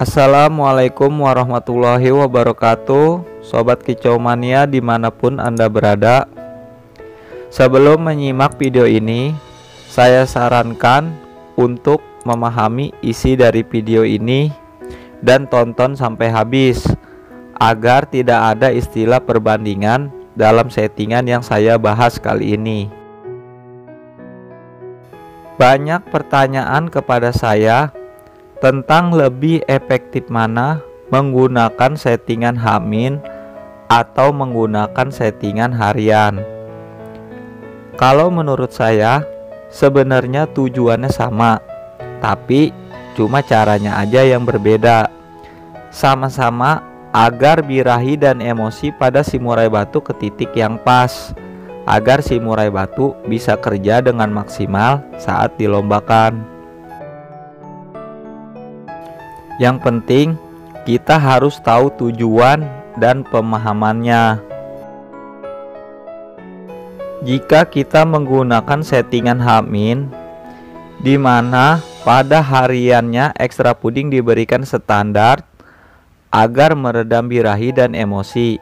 Assalamualaikum warahmatullahi wabarakatuh, Sobat Kicau Mania dimanapun Anda berada. Sebelum menyimak video ini, saya sarankan untuk memahami isi dari video ini dan tonton sampai habis, agar tidak ada istilah perbandingan dalam settingan yang saya bahas kali ini. Banyak pertanyaan kepada saya tentang lebih efektif mana menggunakan settingan H- atau menggunakan settingan harian. Kalau menurut saya sebenarnya tujuannya sama, tapi cuma caranya aja yang berbeda. Sama-sama agar birahi dan emosi pada si murai batu ke titik yang pas, agar si murai batu bisa kerja dengan maksimal saat dilombakan. Yang penting kita harus tahu tujuan dan pemahamannya. Jika kita menggunakan settingan H- di mana pada hariannya ekstra puding diberikan standar agar meredam birahi dan emosi,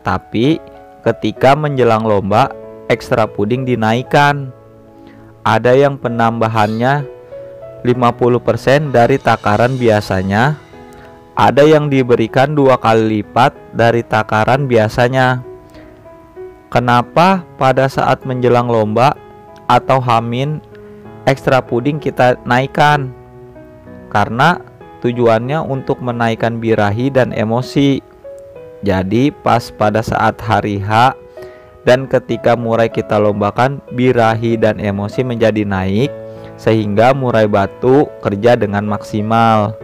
tapi ketika menjelang lomba ekstra puding dinaikkan. Ada yang penambahannya 50% dari takaran biasanya, ada yang diberikan 2 kali lipat dari takaran biasanya. Kenapa pada saat menjelang lomba atau H- ekstra puding kita naikkan? Karena tujuannya untuk menaikkan birahi dan emosi. Jadi pas pada saat hari H dan ketika murai kita lombakan, birahi dan emosi menjadi naik, sehingga murai batu kerja dengan maksimal.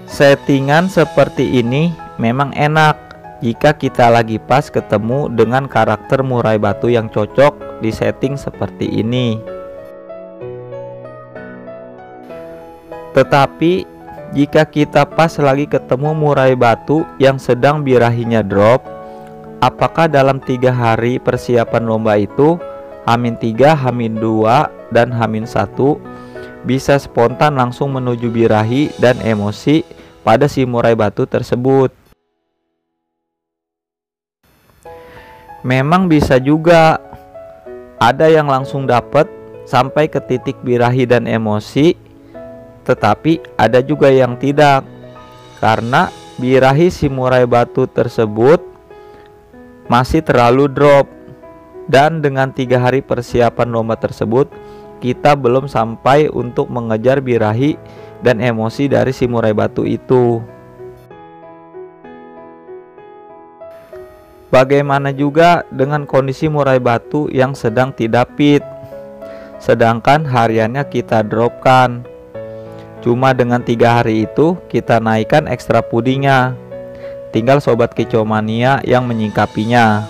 Settingan seperti ini memang enak jika kita lagi pas ketemu dengan karakter murai batu yang cocok di setting seperti ini. Tetapi jika kita pas lagi ketemu murai batu yang sedang birahinya drop, apakah dalam 3 hari persiapan lomba itu H-3, H-2, dan H-1 bisa spontan langsung menuju birahi dan emosi pada si murai batu tersebut? Memang bisa juga. Ada yang langsung dapat sampai ke titik birahi dan emosi, tetapi ada juga yang tidak, karena birahi si murai batu tersebut masih terlalu drop. Dan dengan 3 hari persiapan lomba tersebut, kita belum sampai untuk mengejar birahi dan emosi dari si murai batu itu. Bagaimana juga dengan kondisi murai batu yang sedang tidak fit, sedangkan hariannya kita dropkan. Cuma dengan 3 hari itu kita naikkan ekstra pudingnya. Tinggal Sobat Kicau Mania yang menyingkapinya.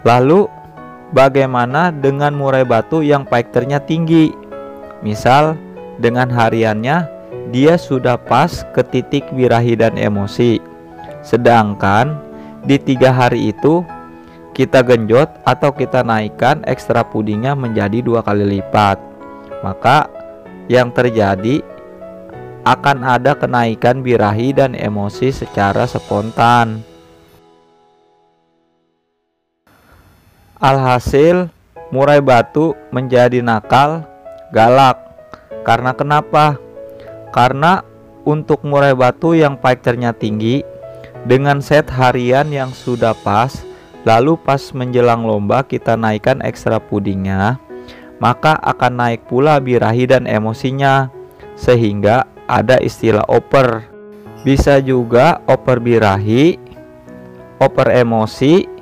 Lalu bagaimana dengan murai batu yang paikternya tinggi? Misal dengan hariannya dia sudah pas ke titik birahi dan emosi, sedangkan di 3 hari itu kita genjot atau kita naikkan ekstra pudingnya menjadi 2 kali lipat. Maka yang terjadi akan ada kenaikan birahi dan emosi secara spontan. Alhasil murai batu menjadi nakal, galak. Karena kenapa? Karena untuk murai batu yang paikternya tinggi, dengan set harian yang sudah pas, lalu pas menjelang lomba kita naikkan ekstra pudingnya, maka akan naik pula birahi dan emosinya, sehingga ada istilah oper. Bisa juga oper birahi, oper emosi,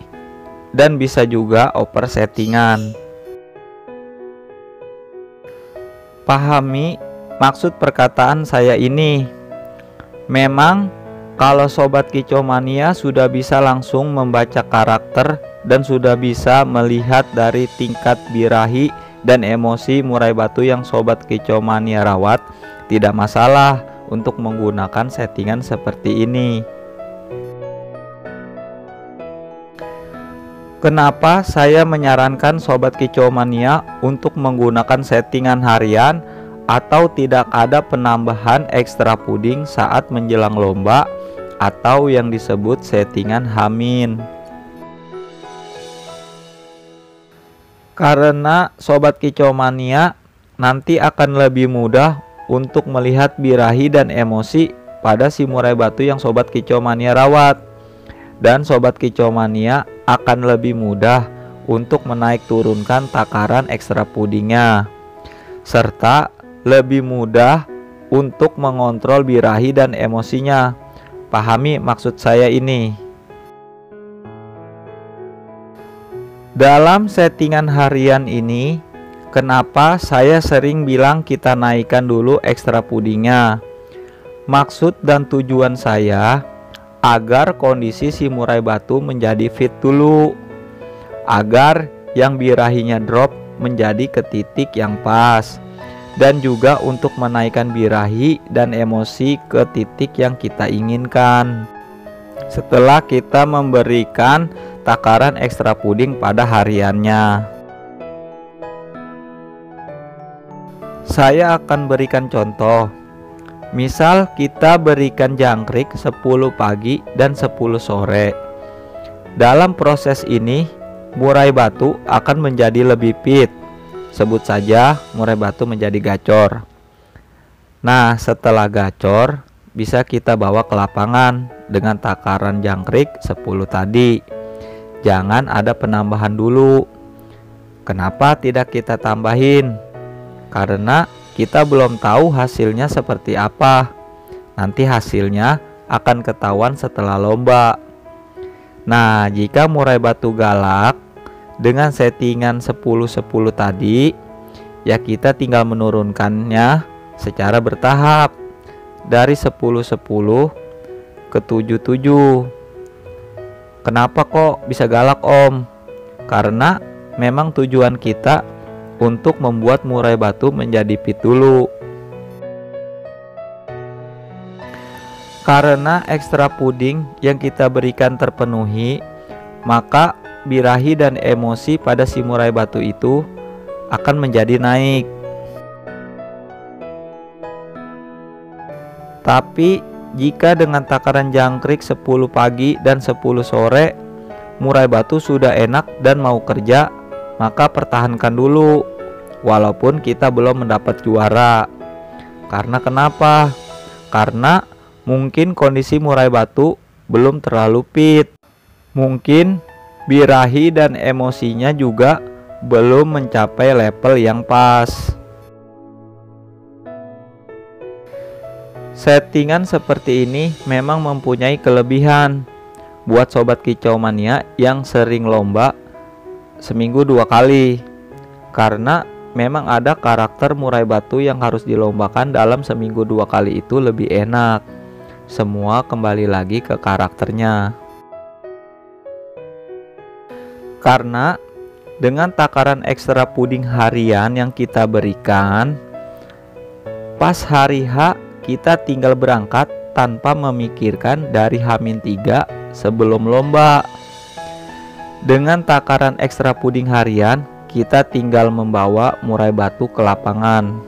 dan bisa juga oper settingan. Pahami maksud perkataan saya ini. Memang kalau Sobat Kicau Mania sudah bisa langsung membaca karakter dan sudah bisa melihat dari tingkat birahi dan emosi murai batu yang Sobat Kicau Mania rawat, tidak masalah untuk menggunakan settingan seperti ini. Kenapa saya menyarankan Sobat Kicau Mania untuk menggunakan settingan harian atau tidak ada penambahan ekstra puding saat menjelang lomba atau yang disebut settingan H-. Karena Sobat Kicau Mania nanti akan lebih mudah untuk melihat birahi dan emosi pada si murai batu yang Sobat Kicau Mania rawat. Dan Sobat Kicau Mania akan lebih mudah untuk menaik turunkan takaran ekstra pudingnya, serta lebih mudah untuk mengontrol birahi dan emosinya. Pahami maksud saya ini. Dalam settingan harian ini, kenapa saya sering bilang kita naikkan dulu ekstra pudingnya? Maksud dan tujuan saya agar kondisi si murai batu menjadi fit dulu, agar yang birahinya drop menjadi ke titik yang pas, dan juga untuk menaikkan birahi dan emosi ke titik yang kita inginkan setelah kita memberikan takaran ekstra puding pada hariannya. Saya akan berikan contoh. Misal kita berikan jangkrik 10 pagi dan 10 sore. Dalam proses ini murai batu akan menjadi lebih fit. Sebut saja murai batu menjadi gacor. Nah, setelah gacor bisa kita bawa ke lapangan dengan takaran jangkrik 10 tadi. Jangan ada penambahan dulu. Kenapa tidak kita tambahin? Karena kita belum tahu hasilnya seperti apa. Nanti hasilnya akan ketahuan setelah lomba. Nah, jika murai batu galak dengan settingan 10-10 tadi, ya kita tinggal menurunkannya secara bertahap dari 10-10 ke 7-7. Kenapa kok bisa galak, Om? Karena memang tujuan kita untuk membuat murai batu menjadi fit dulu. Karena ekstra puding yang kita berikan terpenuhi, maka birahi dan emosi pada si murai batu itu akan menjadi naik. Tapi jika dengan takaran jangkrik 10 pagi dan 10 sore murai batu sudah enak dan mau kerja, maka pertahankan dulu walaupun kita belum mendapat juara. Karena kenapa? Karena mungkin kondisi murai batu belum terlalu fit. Mungkin birahi dan emosinya juga belum mencapai level yang pas. Settingan seperti ini memang mempunyai kelebihan buat Sobat Kicau Mania yang sering lomba seminggu 2 kali. Karena memang ada karakter murai batu yang harus dilombakan dalam seminggu 2 kali itu lebih enak. Semua kembali lagi ke karakternya. Karena dengan takaran ekstra puding harian yang kita berikan, pas hari H kita tinggal berangkat tanpa memikirkan dari H-3 sebelum lomba. Dengan takaran ekstra puding harian, kita tinggal membawa murai batu ke lapangan.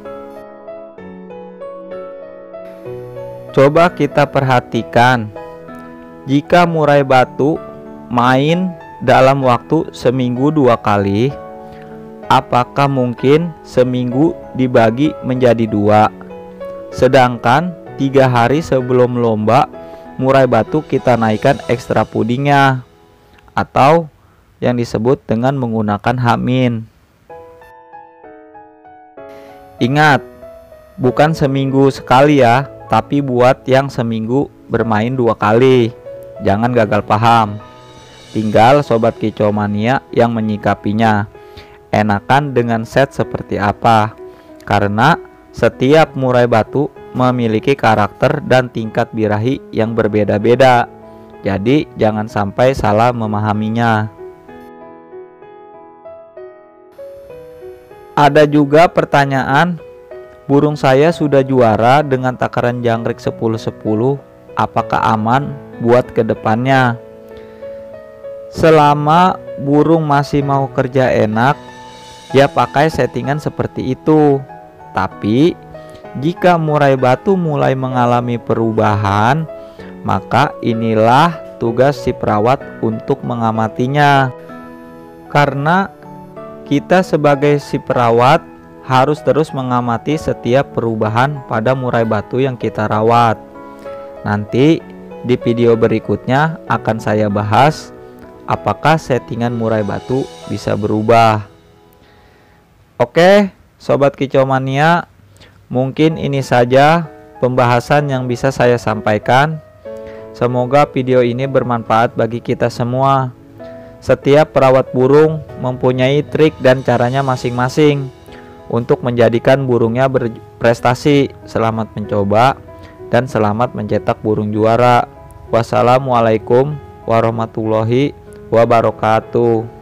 Coba kita perhatikan, jika murai batu main dalam waktu seminggu 2 kali, apakah mungkin seminggu dibagi menjadi 2? Sedangkan 3 hari sebelum lomba murai batu kita naikkan ekstra pudingnya, atau yang disebut dengan menggunakan H-. Ingat, bukan seminggu sekali ya, tapi buat yang seminggu bermain 2 kali. Jangan gagal paham. Tinggal Sobat Kicau Mania yang menyikapinya. Enakan dengan set seperti apa? Karena setiap murai batu memiliki karakter dan tingkat birahi yang berbeda-beda. Jadi jangan sampai salah memahaminya. Ada juga pertanyaan, burung saya sudah juara dengan takaran jangkrik 10-10, apakah aman buat kedepannya? Selama burung masih mau kerja enak, ya pakai settingan seperti itu. Tapi Jika murai batu mulai mengalami perubahan, maka inilah tugas si perawat untuk mengamatinya. Karena kita sebagai si perawat harus terus mengamati setiap perubahan pada murai batu yang kita rawat. Nanti di video berikutnya akan saya bahas apakah settingan murai batu bisa berubah. Oke, Sobat Kicau Mania, mungkin ini saja pembahasan yang bisa saya sampaikan. Semoga video ini bermanfaat bagi kita semua. Setiap perawat burung mempunyai trik dan caranya masing-masing untuk menjadikan burungnya berprestasi. Selamat mencoba dan selamat mencetak burung juara. Wassalamualaikum warahmatullahi wabarakatuh.